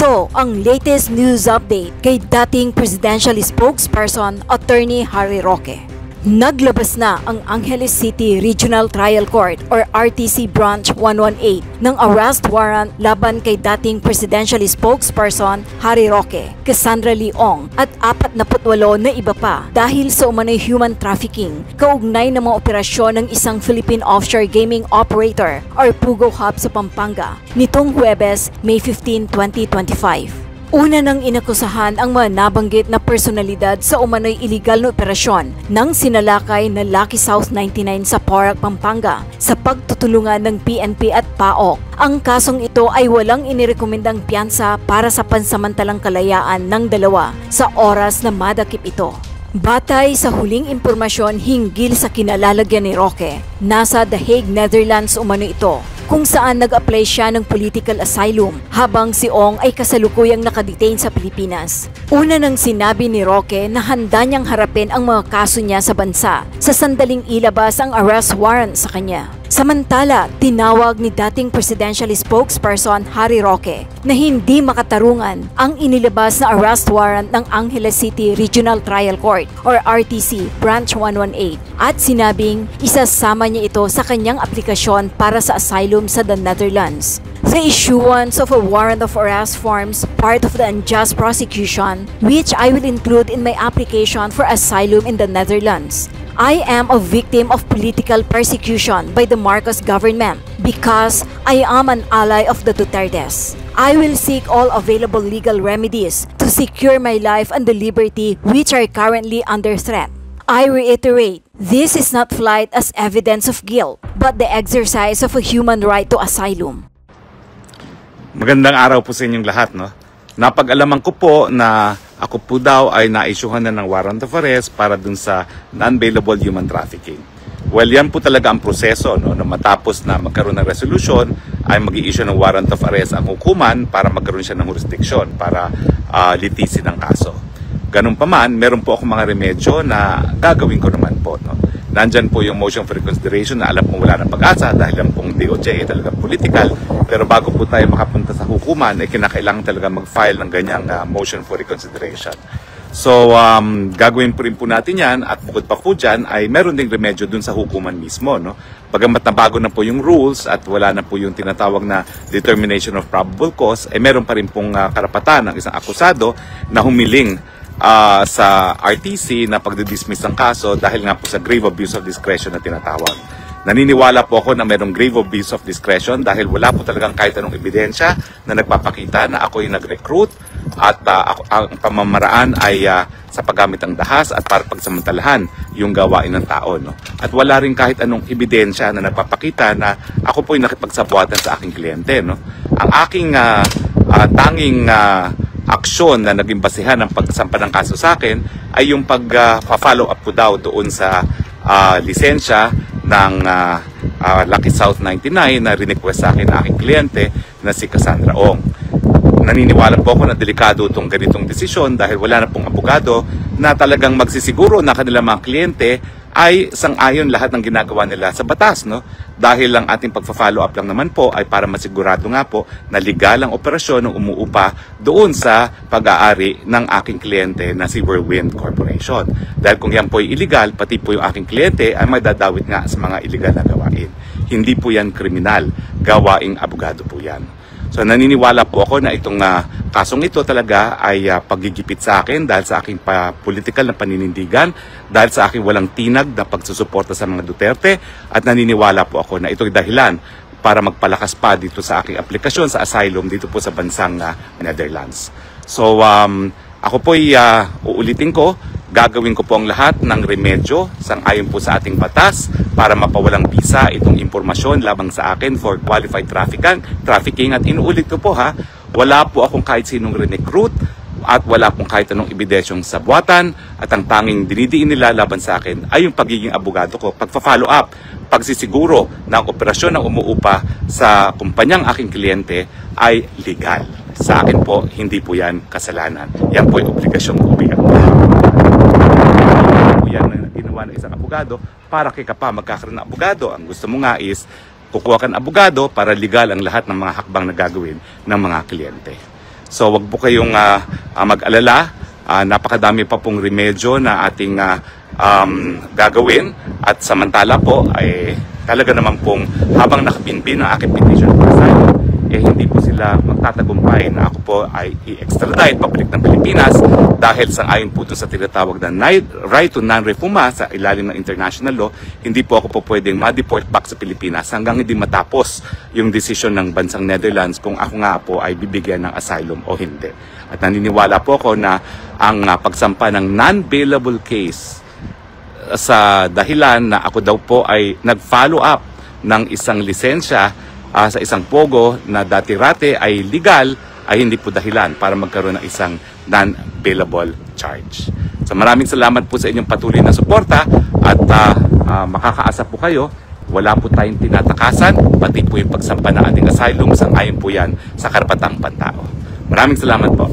Ito ang latest news update kay dating Presidential Spokesperson Attorney Harry Roque. Naglabas na ang Angeles City Regional Trial Court or RTC Branch 118 ng arrest warrant laban kay dating Presidential Spokesperson Harry Roque, Cassandra Leong at 48 na iba pa dahil sa umano'y human trafficking kaugnay ng mga operasyon ng isang Philippine offshore gaming operator or Pugo Hub sa Pampanga nitong Huwebes, May 15, 2025. Una nang inakusahan ang mga nabanggit na personalidad sa umano'y iligal na operasyon ng sinalakay na Lucky South 99 sa Porac, Pampanga sa pagtutulungan ng PNP at PAOK. Ang kasong ito ay walang inirekomendang piyansa para sa pansamantalang kalayaan ng dalawa sa oras na madakip ito. Batay sa huling impormasyon hinggil sa kinalalagyan ni Roque, nasa The Hague, Netherlands umano ito, kung saan nag-apply siya ng political asylum habang si Ong ay kasalukuyang nakadetain sa Pilipinas. Una nang sinabi ni Roque na handa niyang harapin ang mga kaso niya sa bansa sa sandaling ilabas ang arrest warrant sa kanya. Samantala, tinawag ni dating Presidential Spokesperson Harry Roque na hindi makatarungan ang inilabas na arrest warrant ng Angeles City Regional Trial Court or RTC Branch 118 at sinabing isasama niya ito sa kanyang aplikasyon para sa asylum sa the Netherlands. The issuance of a warrant of arrest forms part of the unjust prosecution which I will include in my application for asylum in the Netherlands. I am a victim of political persecution by the Marcos government because I am an ally of the Dutertes. I will seek all available legal remedies to secure my life and the liberty which are currently under threat. I reiterate, this is not flight as evidence of guilt, but the exercise of a human right to asylum. Magandang araw po sa inyong lahat, no? Napag-alaman ko po na ako po daw ay na-issuehan na ng warrant of arrest para dun sa non-bailable human trafficking. Well, yan po talaga ang proseso, no? Na matapos na magkaroon ng resolution ay mag-i-issue ng warrant of arrest ang hukuman para magkaroon siya ng jurisdiction para litisin ang kaso. Ganun pa man, meron po akong mga remedyo na gagawin ko naman po, no? Nandyan po yung motion for reconsideration na alam kong wala ng pag-asa dahil lang pong DOJ ay talagang political. Pero bago po tayo makapunta sa hukuman, ay kinakailangan talaga mag-file ng ganyang motion for reconsideration. So, gagawin po rin po natin yan at bukod pa po dyan ay meron ding remedyo dun sa hukuman mismo, no? Bagamat nabago na po yung rules at wala na po yung tinatawag na determination of probable cause, ay meron pa rin pong karapatan ng isang akusado na humiling sa RTC na pagdidismiss ng kaso dahil nga po sa grave abuse of discretion na tinatawag. Naniniwala po ako na mayroong grave abuse of discretion dahil wala po talagang kahit anong ebidensya na nagpapakita na ako yung nag-recruit at ang pamamaraan ay sa paggamit ng dahas at para pagsamantalahan yung gawain ng tao, no? At wala rin kahit anong ebidensya na nagpapakita na ako po yung nakipagsapwatan sa aking kliyente, no? Ang aking tanging aksyon na naging basihan ng pagsampa ng kaso sa akin ay yung pag-follow up po daw doon sa lisensya ng Lucky South 99 na request sa akin ng aking kliyente na si Cassandra Ong. Naniniwala po ako na delikado itong ganitong desisyon dahil wala na pong abogado na talagang magsisiguro na kanilang mga kliyente ay sang-ayon lahat ng ginagawa nila sa batas, no? Dahil lang ating pagpa-follow up lang naman po ay para masigurado nga po na legal ang operasyon ng umuupa doon sa pag-aari ng aking kliyente na si Whirlwind Corporation. Dahil kung yan po ay illegal, pati po yung aking kliyente ay madadawit nga sa mga illegal na gawain. Hindi po yan kriminal, gawaing abogado po yan. So naniniwala po ako na itong kasong ito talaga ay paggigipit sa akin dahil sa aking political na paninindigan, dahil sa aking walang tinag na pagsusuporta sa mga Duterte at naniniwala po ako na ito'y dahilan para magpalakas pa dito sa aking aplikasyon sa asylum dito po sa bansang Netherlands. So ako po'y uulitin ko, gagawin ko po ang lahat ng remedyo sang-ayon po sa ating batas para mapawalang bisa itong impormasyon labang sa akin for qualified trafficking at inuulit ko po wala po akong kahit sinong recruit at wala pong kahit anong ebidensyong sabwatan at ang tanging dinidiin nila laban sa akin ay yung pagiging abogado ko, pagpa-follow up, pagsisiguro na ang operasyon na umuupa sa kumpanyang aking kliyente ay legal. Sa akin po, hindi po yan kasalanan. Yan po yung obligasyong ubigang. Yan ang ginawa ng isang abogado para kay ka pa magkakaroon ng abogado. Ang gusto mo nga is kukuha ka ng abogado para legal ang lahat ng mga hakbang na gagawin ng mga kliyente. So wag po kayong mag-alala. Napakadami pa pong remedyo na ating gagawin at samantala po ay talaga naman pong habang nakapinpin ang aking petition for asylum, hindi po sila magtatagumpay na ako po ay i-extradite pabalik ng Pilipinas dahil sang-ayon po sa tinatawag na right to non-refoulement sa ilalim ng international law, hindi po ako po pwedeng ma-deport back sa Pilipinas hanggang hindi matapos yung desisyon ng bansang Netherlands kung ako nga po ay bibigyan ng asylum o hindi. At naniniwala po ako na ang pagsampa ng non-bailable case sa dahilan na ako daw po ay nag-follow up ng isang lisensya sa isang pogo na dati-rate ay legal, ay hindi po dahilan para magkaroon ng isang non-bailable charge. So maraming salamat po sa inyong patuloy na suporta at makakaasa po kayo, wala po tayong tinatakasan, pati po yung pagsampa ng ating asylum, sang-ayon po yan sa karapatang pantao. Maraming salamat po.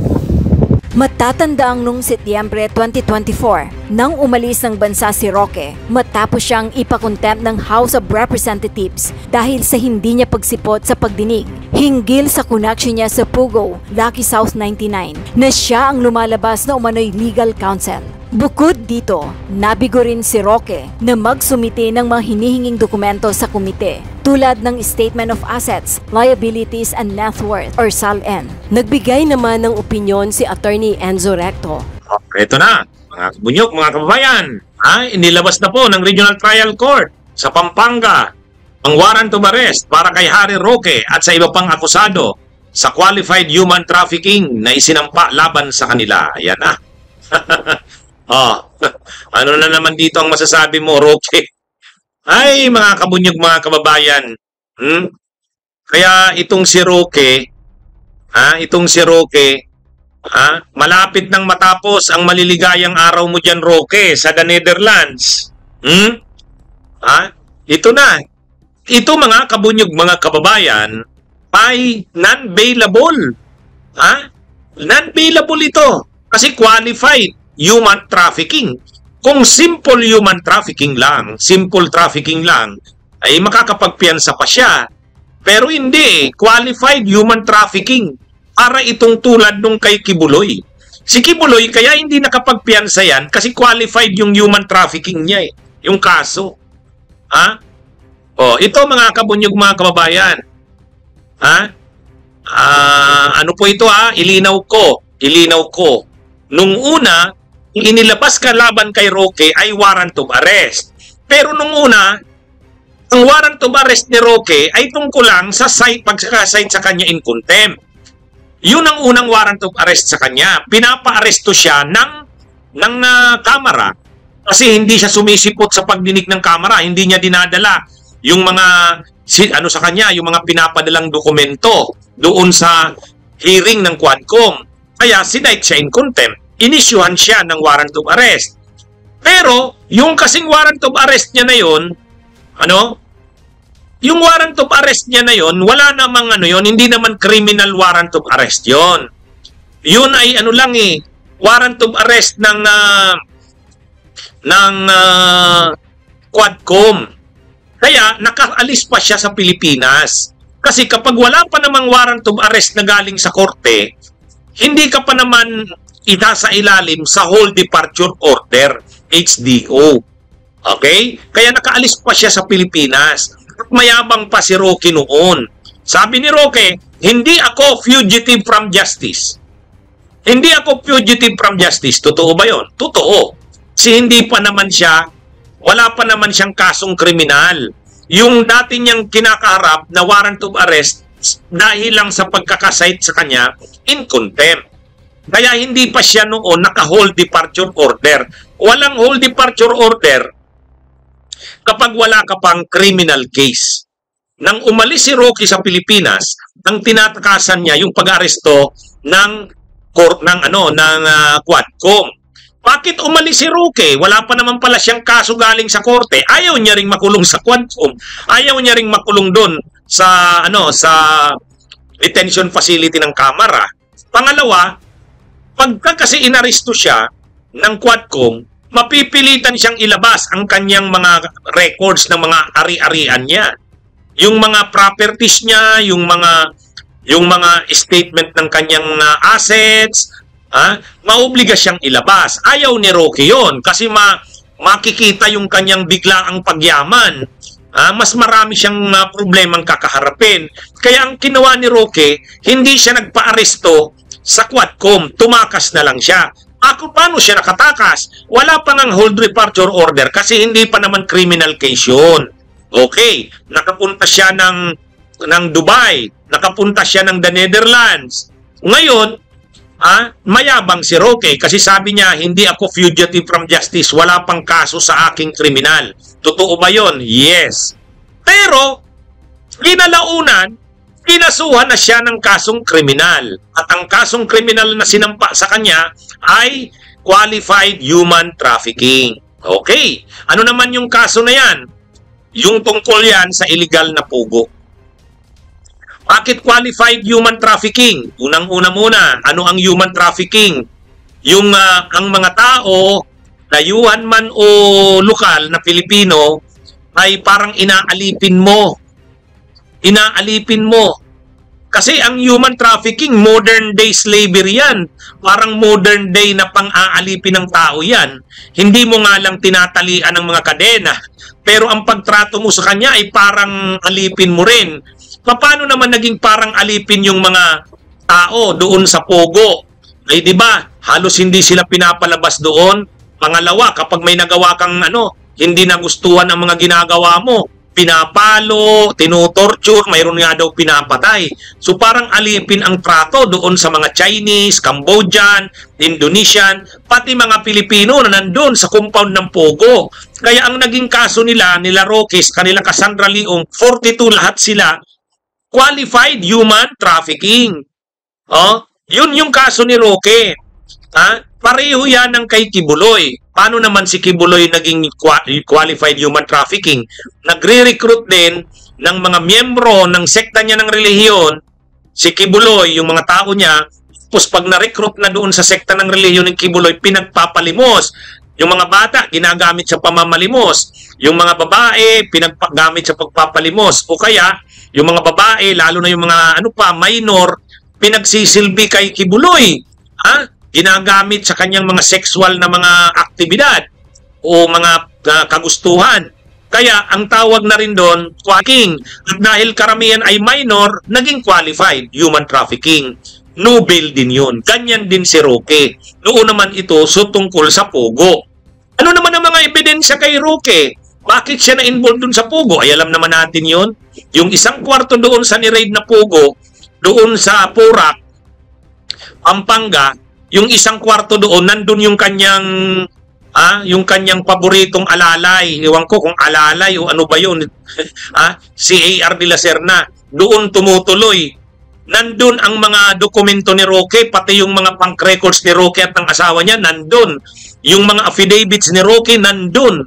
Matatanda ang noong Setyembre 2024 nang umalis ng bansa si Roque matapos siyang ipakontempt ng House of Representatives dahil sa hindi niya pagsipot sa pagdinig hinggil sa connection niya sa Pugo, Lucky South 99 na siya ang lumalabas na umano'y legal counsel. Bukod dito, nabigo rin si Roque na magsumite ng mga hinihinging dokumento sa komite tulad ng Statement of Assets, Liabilities and Net Worth or SALN. Nagbigay naman ng opinyon si Attorney Enzo Recto. Ito na, mga kabunyok, mga kababayan. Inilabas na po ng Regional Trial Court sa Pampanga ang warrant of arrest para kay Harry Roque at sa iba pang akusado sa qualified human trafficking na isinampa laban sa kanila. Ayan na. Ano na naman dito ang masasabi mo, Roque? Ay, mga kabunyog, mga kababayan. Kaya itong si Roque, malapit nang matapos ang maliligayang araw mo dyan, Roque, sa the Netherlands. Ito na. Ito, mga kabunyog, mga kababayan, ay non-bailable. Non-bailable ito. Kasi qualified human trafficking. Kung simple human trafficking lang, ay makakapagpiyansa pa siya. Pero hindi, qualified human trafficking. Para itong tulad nung kay Kibuloy. Si Kibuloy, kaya hindi nakapagpiyansa yan kasi qualified yung human trafficking niya yung kaso. Ito mga kabunyog, mga kababayan. Ano po ito Ilinaw ko. Nung una, inilabas ka laban kay Roque ay warrant of arrest. Pero nung una, ang warrant of arrest ni Roque ay tungkol lang sa pagkakasite sa kanya in contempt. Yun ang unang warrant of arrest sa kanya. Pinapa-aresto siya ng kamera kasi hindi siya sumisipot sa pagdinig ng kamera. Hindi niya dinadala yung mga sa kanya, yung mga pinapadalang dokumento doon sa hearing ng Quadcom. Kaya sinite siya in contempt. Inisyuhan siya ng warrant of arrest. Pero, yung kasing warrant of arrest niya na yun, yung warrant of arrest niya na yun, wala namang hindi naman criminal warrant of arrest yun. Yun ay warrant of arrest ng Quadcom. Kaya, nakaalis pa siya sa Pilipinas. Kasi kapag wala pa namang warrant of arrest na galing sa korte, hindi ka pa naman sa ilalim sa Whole Departure Order, HDO. Okay? Kaya nakaalis pa siya sa Pilipinas. At mayabang pa si Roque noon. Sabi ni Roque, hindi ako fugitive from justice. Hindi ako fugitive from justice. Totoo ba yon? Totoo. Kasi hindi pa naman siya, wala pa naman siyang kasong kriminal. Yung dati niyang kinakaharap na warrant of arrest dahil lang sa pagkakasite sa kanya in contempt. Kaya hindi pa siya noon naka-whole departure order. Walang whole departure order kapag wala ka pang criminal case. Nang umalis si Roque sa Pilipinas, ang tinatakasan niya yung pag-aresto ng Quadcom. Bakit umalis si Roque? Wala pa naman pala siyang kaso galing sa korte. Ayaw niya ring makulong sa Quadcom. Ayaw niya ring makulong doon sa sa detention facility ng Kamara. Pangalawa, pagka kasi inaresto siya ng Quadcom, mapipilitan siyang ilabas ang kanyang mga records ng mga ari-arian niya. Yung mga properties niya, yung mga yung mga statement ng kanyang assets, maobliga siyang ilabas. Ayaw ni Roque yon kasi makikita yung kanyang biglaang pagyaman. Mas marami siyang problemang kakaharapin. Kaya ang ginawa ni Roque, hindi siya nagpa-aresto sa Quadcom. Tumakas na lang siya. Paano siya nakatakas? Wala pa ng hold departure order kasi hindi pa naman criminal case yun. Okay, nakapunta siya ng Dubai, nakapunta siya ng the Netherlands. Ngayon, mayabang si Roque kasi sabi niya, hindi ako fugitive from justice, wala pang kaso sa aking kriminal. Totoo ba yon? Yes. Pero, kinalaunan, kinasuhan na siya ng kasong kriminal. At ang kasong kriminal na sinampa sa kanya ay qualified human trafficking. Okay. Ano naman yung kaso na yan? Yung tungkol yan sa illegal na pugo. Bakit qualified human trafficking? Unang-una muna, ano ang human trafficking? Yung ang mga tao, dayuhan man o lokal na Pilipino, ay parang inaalipin mo. Inaalipin mo. Kasi ang human trafficking, modern day slavery yan. Parang modern day na pang-aalipin ng tao yan. Hindi mo nga lang tinatalian ng mga kadena. Pero ang pagtrato mo sa kanya ay parang alipin mo rin. Paano naman naging parang alipin yung mga tao doon sa Pogo? Ay di ba? Halos hindi sila pinapalabas doon. Pangalawa, kapag may nagawa kang hindi nagustuhan ang mga ginagawa mo, pinapalo, tinutorture, mayroon nga daw pinapatay. So parang alipin ang trato doon sa mga Chinese, Cambodian, Indonesian, pati mga Pilipino na nandun sa compound ng Pogo. Kaya ang naging kaso nila Roque, kanila Cassandra Leong, 42 lahat sila, qualified human trafficking. Yun yung kaso ni Roque. Pareho yan ng kay Kibuloy. Paano naman si Kibuloy naging qualified human trafficking? Nagre-recruit din ng mga miyembro ng sekta niya ng relihiyon, si Kibuloy, yung mga tao niya, tapos pag na-recruit na doon sa sekta ng relihiyon ng Kibuloy, pinagpapalimos. Yung mga bata, ginagamit sa pamamalimos. Yung mga babae, pinagpagamit sa pagpapalimos. O kaya, yung mga babae, lalo na yung mga minor, pinagsisilbi kay Kibuloy. Ginagamit sa kanyang mga sexual na mga aktibidad o mga kagustuhan. Kaya ang tawag na rin doon, trafficking. At dahil karamihan ay minor, naging qualified human trafficking. Nobel din yun. Ganyan din si Roque. Noon naman ito tungkol sa Pogo. Ano naman ang mga ebidensya kay Roque? Bakit siya na-involve dun sa Pogo? Ay alam naman natin yun. Yung isang kwarto doon sa ni-raid na Pogo, doon sa Porac, Pampanga, yung isang kwarto doon, nandun yung kanyang paboritong alalay. Ewan ko kung alalay o ano ba yun. Si A.R. de la Serna. Doon tumutuloy. Nandun ang mga dokumento ni Roque, pati yung mga punk records ni Roque at ng asawa niya, nandun. Yung mga affidavits ni Roque, nandun.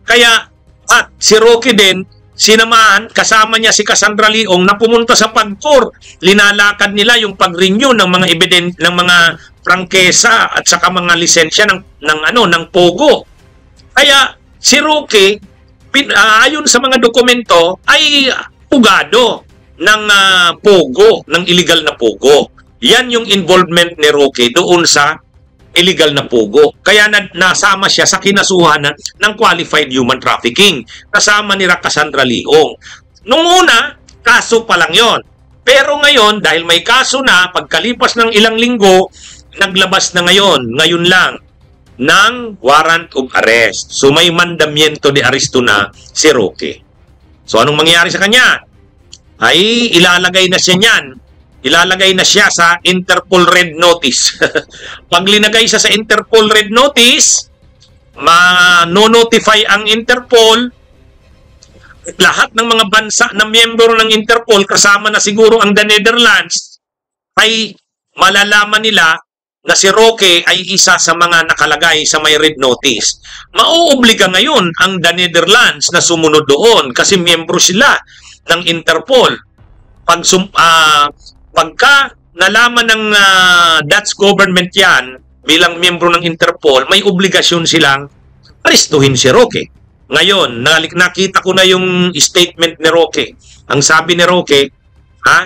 Kaya, at si Roque din, sinamahan, kasama niya si Cassandra Leong na pumunta sa PAGCOR. Linalakad nila yung pag-renew ng mga ng mga prangkesa at saka mga lisensya ng Pogo. Kaya si Roque, ayon sa mga dokumento, ay pugado ng Pogo, ng illegal na Pogo. Yan yung involvement ni Roque doon sa illegal na Pogo. Kaya nasama siya sa kinasuhan ng qualified human trafficking. Kasama ni Cassandra Leong. Nung una, kaso pa lang yon. Pero ngayon, dahil may kaso na, pagkalipas ng ilang linggo, naglabas na ngayon lang, ng warrant of arrest. So may mandamiento de aresto na si Roque. So anong mangyayari sa kanya? Ay ilalagay na siya niyan. Ilalagay na siya sa Interpol Red Notice. Pag linagay siya sa Interpol Red Notice, ma-notify ang Interpol, lahat ng mga bansa na miyembro ng Interpol, kasama na siguro ang the Netherlands, ay malalaman nila na si Roque ay isa sa mga nakalagay sa may Red Notice. Mauobliga ngayon ang the Netherlands na sumunod doon kasi miyembro sila ng Interpol. Pagka nalaman ng Dutch government yan bilang miyembro ng Interpol, may obligasyon silang arestuhin si Roque. Ngayon, nakita ko na yung statement ni Roque. Ang sabi ni Roque,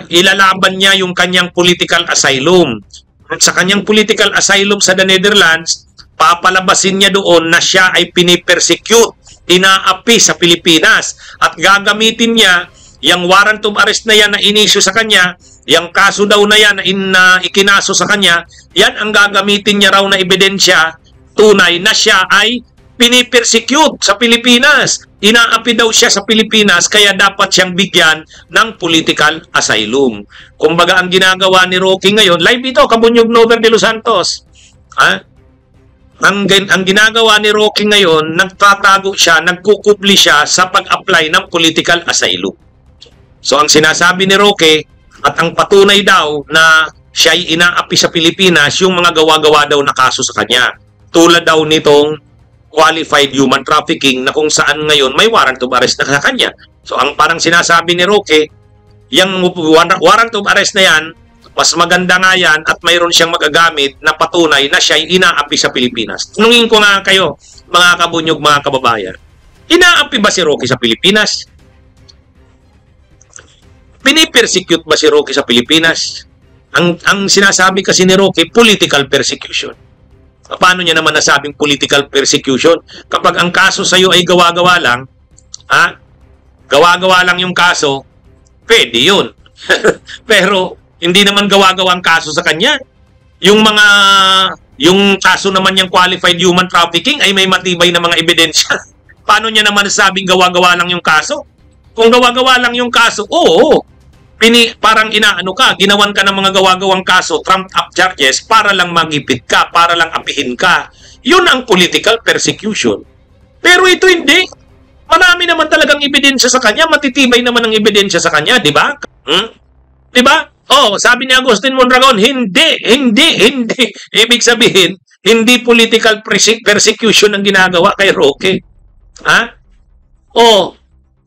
Ilalaban niya yung kanyang political asylum. At sa kanyang political asylum sa the Netherlands, papalabasin niya doon na siya ay pinipersecute, inaapi sa Pilipinas. At gagamitin niya yung warrant of arrest na yan na inisyu sa kanya, yung kaso daw na yan na ikinaso sa kanya, yan ang gagamitin niya raw na ebidensya tunay na siya ay pinipersecute sa Pilipinas. Inaapi daw siya sa Pilipinas kaya dapat siyang bigyan ng political asylum. Kumbaga ang ginagawa ni Roque ngayon, live ito, Kabunyog Nover de los Santos. Ang ginagawa ni Roque ngayon, nagtatago siya, nagkukubli siya sa pag-apply ng political asylum. So ang sinasabi ni Roque at ang patunay daw na siya ay inaapi sa Pilipinas yung mga gawa-gawa daw na kaso sa kanya. Tulad daw nitong qualified human trafficking na kung saan ngayon may warrant of arrest na sa kanya. So ang parang sinasabi ni Roque, yung warrant of arrest na yan, mas maganda nga yan at mayroon siyang magagamit na patunay na siya ay inaapi sa Pilipinas. Tanungin ko nga kayo, mga kabunyog, mga kababayan, inaapi ba si Roque sa Pilipinas? Pinipersecute ba si Roque sa Pilipinas? Ang sinasabi kasi ni Roque, political persecution. Paano niya naman nasabing political persecution? Kapag ang kaso sa iyo ay gawa-gawa lang, gawa-gawa lang yung kaso, pwede yun. Pero hindi naman gawa-gawa ang kaso sa kanya. Yung kaso naman yung qualified human trafficking ay may matibay na mga ebidensya. Paano niya naman nasabing gawa-gawa lang yung kaso? Kung gawa-gawa lang yung kaso, oo. Parang inaano ka, ginawan ka ng mga gawa-gawang kaso, trumped up charges, para lang magipit ka, para lang apihin ka. Yun ang political persecution. Pero ito hindi. Marami naman talagang ebidensya sa kanya, matitibay naman ang ebidensya sa kanya, di ba? Di ba? Oh, sabi ni Agustin Mondragon, hindi. Ibig sabihin, hindi political persecution ang ginagawa kay Roque. Oh,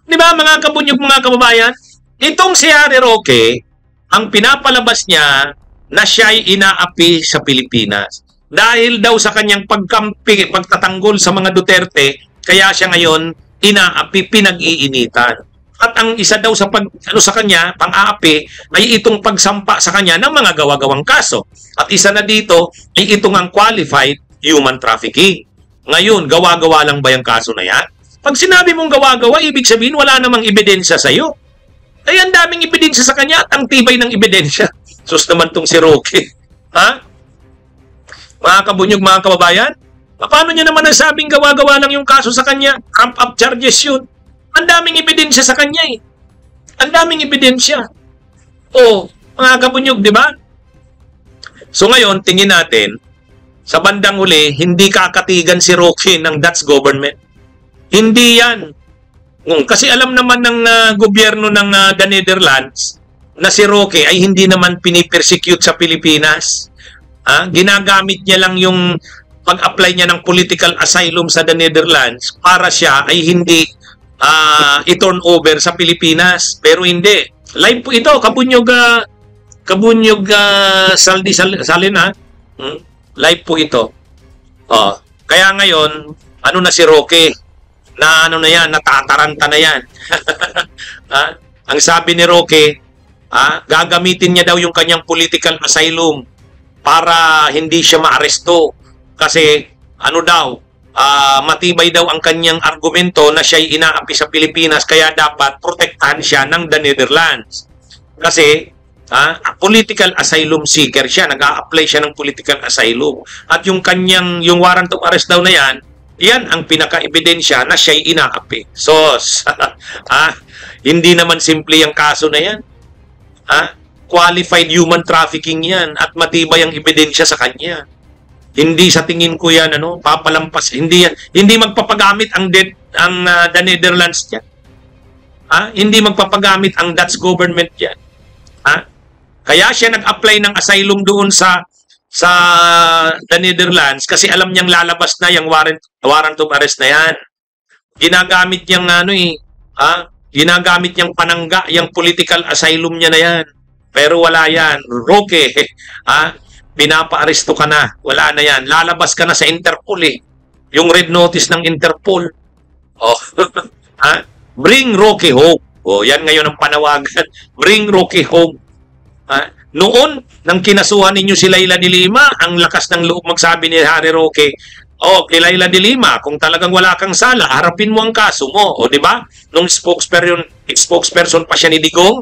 di ba mga kabunyog, mga kababayan? Itong si Harry Roque, ang pinapalabas niya na siya ay inaapi sa Pilipinas. Dahil daw sa kanyang pagkampi, pagtatanggol sa mga Duterte, kaya siya ngayon inaapi, pinag-iinitan. At ang isa daw sa sa kanya, pang-aapi, ay itong pagsampa sa kanya ng mga gawa-gawang kaso. At isa na dito ay itong ang qualified human trafficking. Ngayon, gawa-gawa lang ba yung kaso na yan? Pag sinabi mong gawa-gawa, ibig sabihin wala namang ebidensya sa iyo. Ay, ang daming ebidensya sa kanya at ang tibay ng ebidensya. Sus naman tong si Roque. Mga kabunyog, mga kababayan, paano niya naman nasabing gawa-gawa lang yung kaso sa kanya? Trump up charges yun. Ang daming ebidensya sa kanya eh. Ang daming ebidensya. O, mga kabunyog, di ba? So ngayon, tingin natin, sa bandang huli, hindi kakatigan si Roque ng Dutch government. Hindi yan. Kasi alam naman ng gobyerno ng the Netherlands na si Roque ay hindi naman pinipersecute sa Pilipinas. Ginagamit niya lang yung pag-apply niya ng political asylum sa the Netherlands para siya ay hindi i-turn over sa Pilipinas. Pero hindi. Live po ito, Kabunyog Salin. Live po ito. Kaya ngayon, ano na si Roque? Na ano na yan, natataranta na yan. Ang sabi ni Roque, gagamitin niya daw yung kanyang political asylum para hindi siya maaresto. Kasi ano daw, matibay daw ang kanyang argumento na siya ay inaapi sa Pilipinas kaya dapat protektahan siya ng the Netherlands. Kasi political asylum seeker siya, nag-a-apply siya ng political asylum. At yung kanyang, yung warrant of arrest daw na yan, yan ang pinaka-ebidensya na siya'y inaapi. Sos, hindi naman simple yung kaso na yan. Qualified human trafficking yan at matibay ang ebidensya sa kanya. Hindi sa tingin ko yan, papalampas. Hindi magpapagamit ang the Netherlands yan. Hindi magpapagamit ang Dutch government yan. Kaya siya nag-apply ng asylum doon sa the Netherlands kasi alam niyang lalabas na yung warrant of arrest na yan. Ginagamit niyang ginagamit niyang panangga yung political asylum niya na yan. Pero wala yan. Roque, pinapa-aresto ka na. Wala na yan. Lalabas ka na sa Interpol eh. Yung red notice ng Interpol. Bring Roque home. O yan ngayon ang panawagan. Bring Roque home. Noon, nang kinasuhan ninyo si Laila de Lima, ang lakas ng loob magsabi ni Harry Roque, kay Laila de Lima, kung talagang wala kang sala, harapin mo ang kaso mo. O di ba? Nung spokesperson pa siya ni Digong.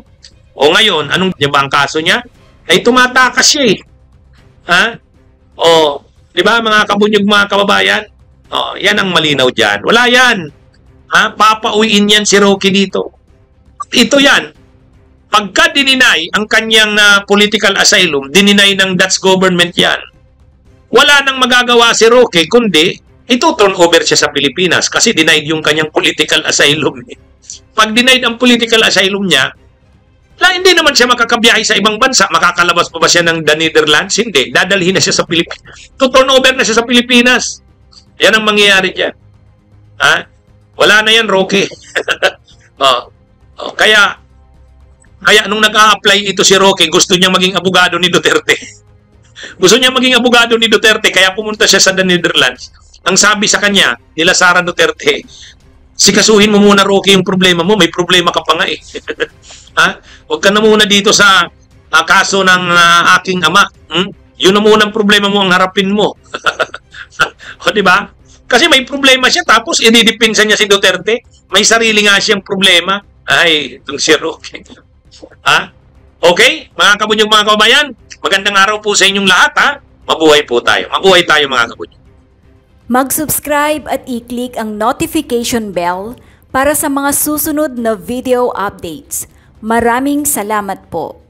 O ngayon, anong di ba ang kaso niya? Ay tumatakas siya eh. Di ba mga kabunyog, mga kababayan? Yan ang malinaw dyan. Wala yan. Papauwiin yan si Roque dito. Ito yan. Pagka dininay ang kanyang political asylum, dininay ng Dutch government yan. Wala nang magagawa si Roque kundi ito-turn over siya sa Pilipinas kasi denied yung kanyang political asylum. Pag denied ang political asylum niya, hindi naman siya makakabiyahe sa ibang bansa. Makakalabas pa ba siya ng the Netherlands? Hindi. Dadalhin na siya sa Pilipinas. To-turn over na siya sa Pilipinas. Yan ang mangyayari dyan. Wala na yan, Roque. Kaya nung nag-a-apply ito si Roque, gusto niya maging abogado ni Duterte. Gusto niya maging abogado ni Duterte, kaya pumunta siya sa the Netherlands. Ang sabi sa kanya, nila Sara Duterte, sikasuhin mo muna, Roque, yung problema mo. May problema ka pa nga eh. Huwag ka na muna dito sa kaso ng aking ama. Yun na muna ang problema mo, ang harapin mo. O diba? Kasi may problema siya, tapos ididipinsa niya si Duterte. May sarili nga siyang problema. Ay, itong si Roque. Okay, mga kabunyog, mga kababayan, magandang araw po sa inyong lahat. Mabuhay po tayo. Mabuhay tayo, mga kabunyog. Mag-subscribe at i-click ang notification bell para sa mga susunod na video updates. Maraming salamat po.